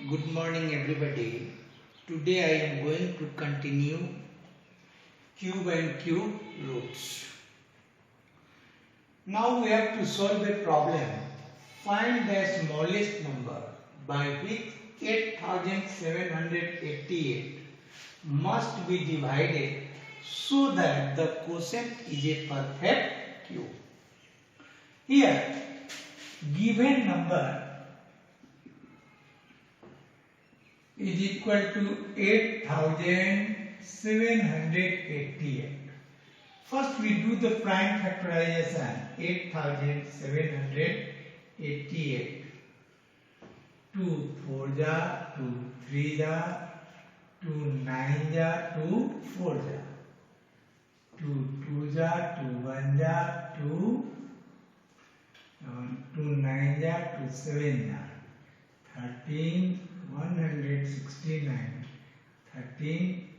Good morning everybody. Today I am going to continue cube and cube roots. Now we have to solve a problem. Find the smallest number by which 8788 must be divided so that the quotient is a perfect cube. Here, given number is equal to 8788. First we do the prime factorization. 8788. 2 4 ja, 2 3 ja, 2 9 ja, 2 4 ja, 2 2 ja, 2 1 ja, 2 9 ja, 2 7 ja, 13 169, 13.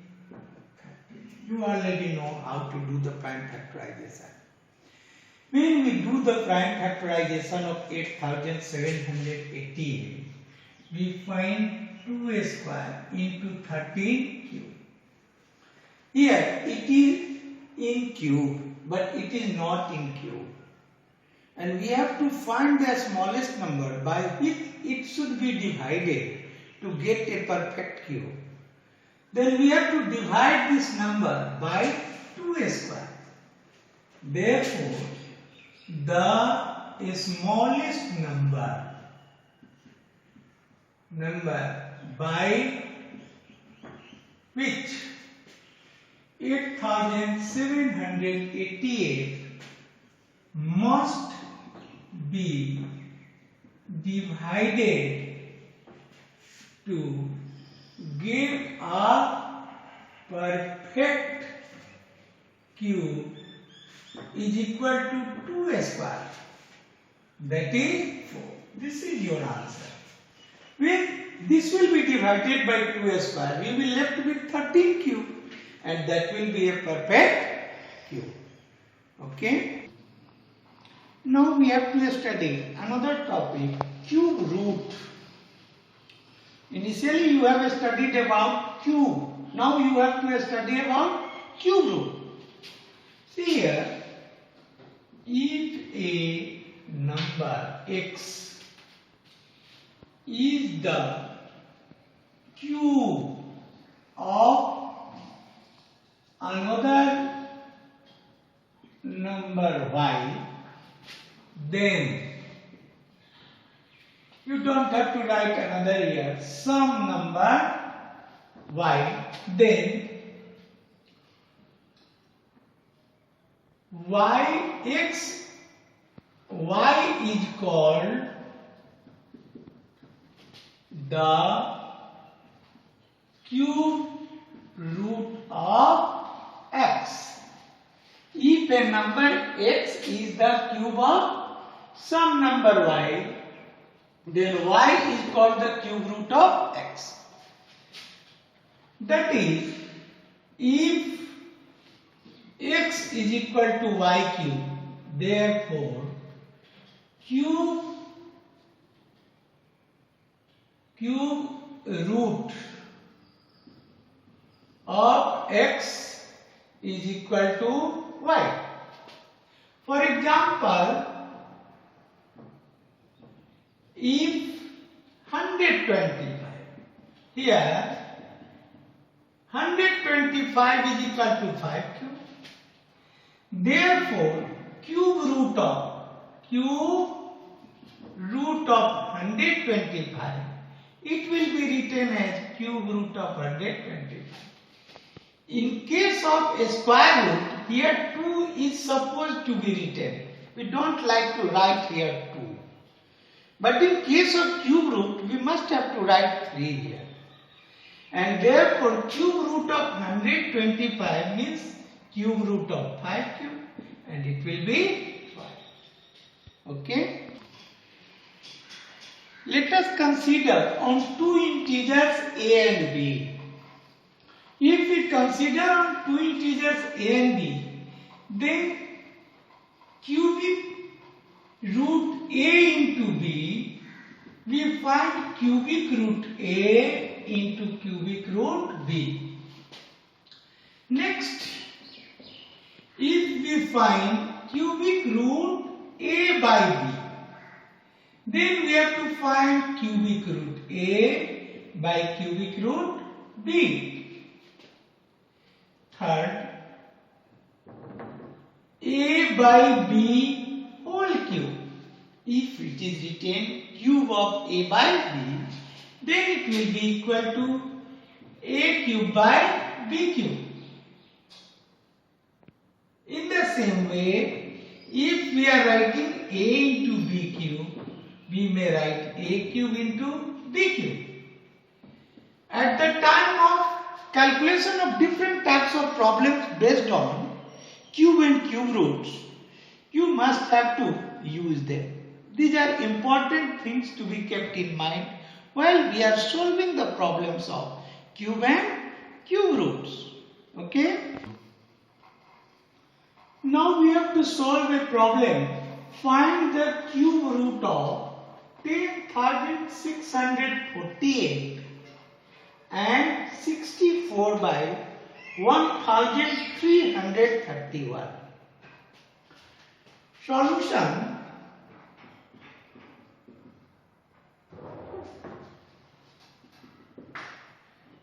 You already know how to do the prime factorization. When we do the prime factorization of 8788, we find 2 square into 13 cube. Here it is in cube, but it is not in cube. And we have to find the smallest number by which it should be divided to get a perfect cube. Then we have to divide this number by 2 square. Therefore, the smallest number by which 8788 must be divided to give a perfect cube is equal to 2 square. That is 4. This is your answer. When this will be divided by 2 square, we will left with 13 cube, and that will be a perfect cube. Okay. Now we have to study another topic, cube root. Initially you have studied about cube. Now you have to study about cube root. See here, if a number x is the cube of another number y, then you don't have to write another here, some number y, then y is called the cube root of x. If a number x is the cube of some number y, then y is called the cube root of x. That is, if x is equal to y cube, therefore cube root of x is equal to y. For example, if 125, here 125 is equal to 5 cube. Therefore, cube root of 125, it will be written as cube root of 125. In case of a square root, here 2 is supposed to be written. We don't like to write here 2. But in case of cube root, we must have to write 3 here. And therefore, cube root of 125 means cube root of 5 cube, and it will be 5. Okay? Let us consider on two integers a and b. If we consider on two integers a and b, then cubic root a into b we find cubic root A into cubic root B. Next, if we find cubic root A by B, then we have to find cubic root A by cubic root B. Third, A by B whole cube. If it is written cube of A by B, then it will be equal to A cube by B cube. In the same way, if we are writing A into B cube, we may write A cube into B cube. At the time of calculation of different types of problems based on cube and cube roots, you must have to use them. These are important things to be kept in mind while we are solving the problems of cube and cube roots. Okay? Now we have to solve a problem. Find the cube root of 10,648 and 64 by 1,331. Solution.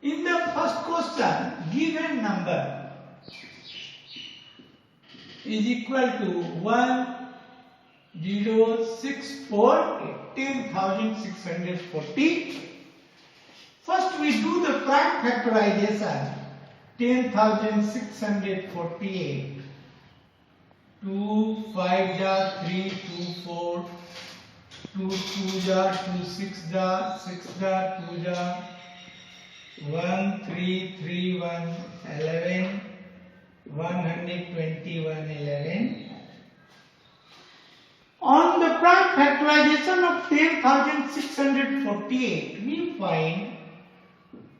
In the first question, given number is equal to 10,648, 10,640. First we do the prime factorization. 10,648. 2 5 jar 3 2 4 2 2 jar 2 6 jar 6 jar 2 jar 1 3 3 1 11 121 11. On the prime factorization of 10,648, we find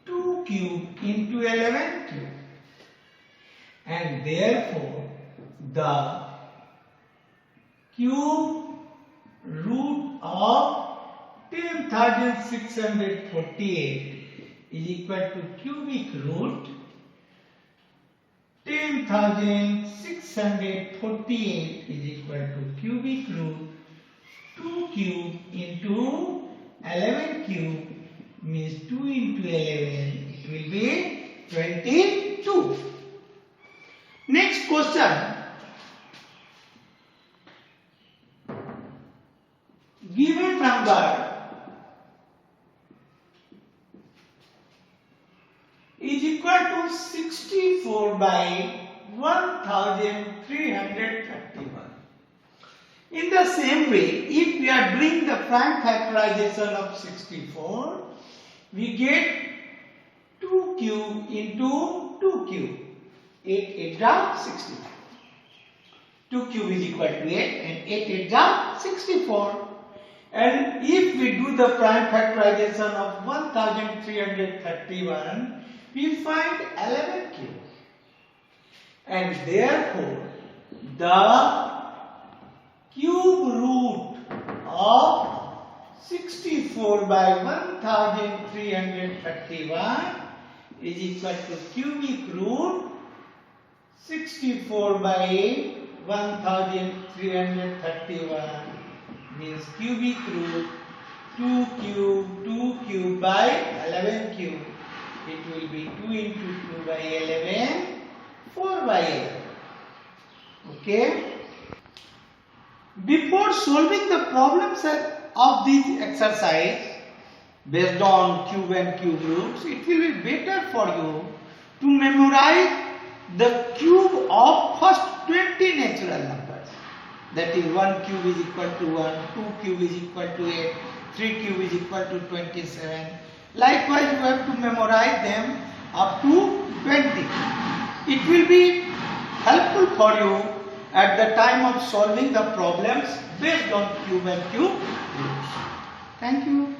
2 cube into 11 cube, and therefore the cube root of 10,648 is equal to cubic root 10,648 is equal to cubic root 2 cube into 11 cube, means 2 into 11, it will be 22. Next question. Given number is equal to 64 by 1,331. In the same way, if we are doing the prime factorization of 64, we get 2 cube into 2 cube. 8 8 are 64. 2 cube is equal to 8 and 8 8 are 64. And if we do the prime factorization of 1,331, we find 11 cube. And therefore, the cube root of 64 by 1,331 is equal to cubic root 64 by 1,331, means cubic root 2 cube by 11 cube. It will be 2 into 2 by 11, 4 by 11. Okay? Before solving the problems of this exercise based on cube and cube roots, it will be better for you to memorize the cube of first 20 natural numbers. That is 1 cube is equal to 1, 2 cube is equal to 8, 3 cube is equal to 27. Likewise, you have to memorize them up to 20. It will be helpful for you at the time of solving the problems based on cube and cube roots. Thank you.